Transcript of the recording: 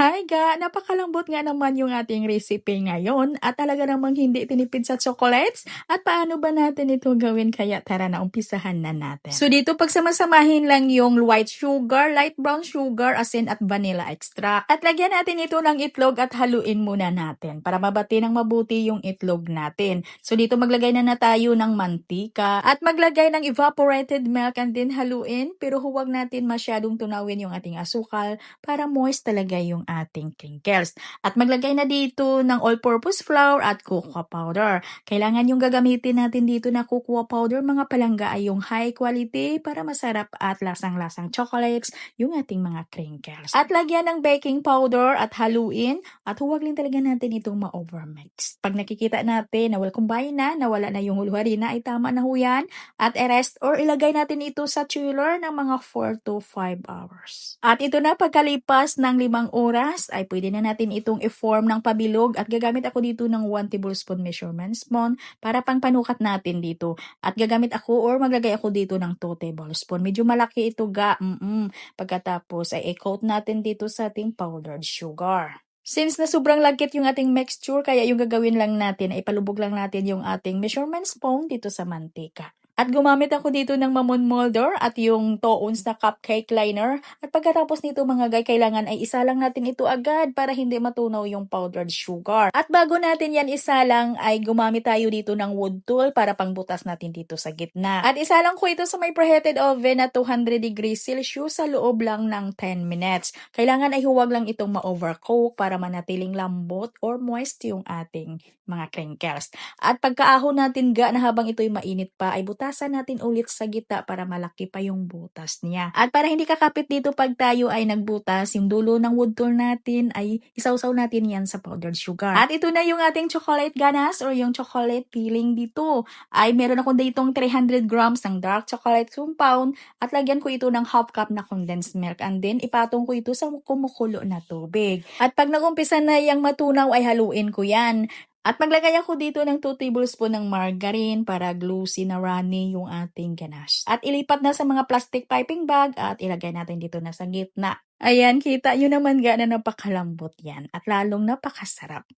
Hi ga, napakalambot nga naman yung ating recipe ngayon at talaga namang hindi tinipid sa chocolates. At paano ba natin ito gawin? Kaya tara na umpisahan na natin. So dito pagsamasamahin lang yung white sugar, light brown sugar, asin at vanilla extract. At lagyan natin ito ng itlog at haluin muna natin para mabati ng mabuti yung itlog natin. So dito maglagay na tayo ng mantika at maglagay ng evaporated milk and din haluin, pero huwag natin masyadong tunawin yung ating asukal para moist talaga yung ating crinkles. At maglagay na dito ng all-purpose flour at cocoa powder. Kailangan yung gagamitin natin dito na cocoa powder, mga palangga, ay yung high quality para masarap at lasang-lasang chocolates yung ating mga crinkles. At lagyan ng baking powder at haluin at huwag lang talaga natin itong ma-overmix. Pag nakikita natin na combine na, nawala na yung harina, ay tama na ho yan at i-rest or ilagay natin ito sa chiller ng mga 4 to 5 hours. At ito na, pagkalipas ng 5 oras ay pwede na natin itong i-form ng pabilog at gagamit ako dito ng 1 tablespoon measurement spoon para pang panukat natin dito. At gagamit ako or maglagay ako dito ng 2 tablespoon. Medyo malaki ito ga. Pagkatapos ay i-coat natin dito sa ating powdered sugar. Since na sobrang lagkit yung ating mixture, kaya yung gagawin lang natin ay palubog lang natin yung ating measurement spoon dito sa mantika. At gumamit ako dito ng Mamon Molder at yung Toons na cupcake liner. At pagkatapos nito mga guy, kailangan ay isa lang natin ito agad para hindi matunaw yung powdered sugar. At bago natin yan isa lang, ay gumamit tayo dito ng wood tool para pangbutas natin dito sa gitna. At isa lang ko ito sa may preheated oven na 200 degrees Celsius sa loob lang ng 10 minutes. Kailangan ay huwag lang itong ma-overcook para manatiling lambot or moist yung ating mga crinkles. At pagkaahon natin ga na habang ito'y mainit pa, ay butasan natin ulit sa gitna para malaki pa yung butas niya. At para hindi kakapit dito pag tayo ay nagbutas, yung dulo ng wood tool natin ay isawsaw natin yan sa powdered sugar. At ito na yung ating chocolate ganache or yung chocolate filling dito. Ay meron ako ditong 300 grams ng dark chocolate compound at lagyan ko ito ng half cup na condensed milk and then ipatong ko ito sa kumukulo na tubig. At pag nagumpisa na yung matunaw ay haluin ko yan. At maglagay ako dito ng 2 tablespoon ng margarine para gluey na runny yung ating ganache. At ilipat na sa mga plastic piping bag at ilagay natin dito na sa gitna. Ayan, kita nyo naman ga na napakalambot yan at lalong napakasarap.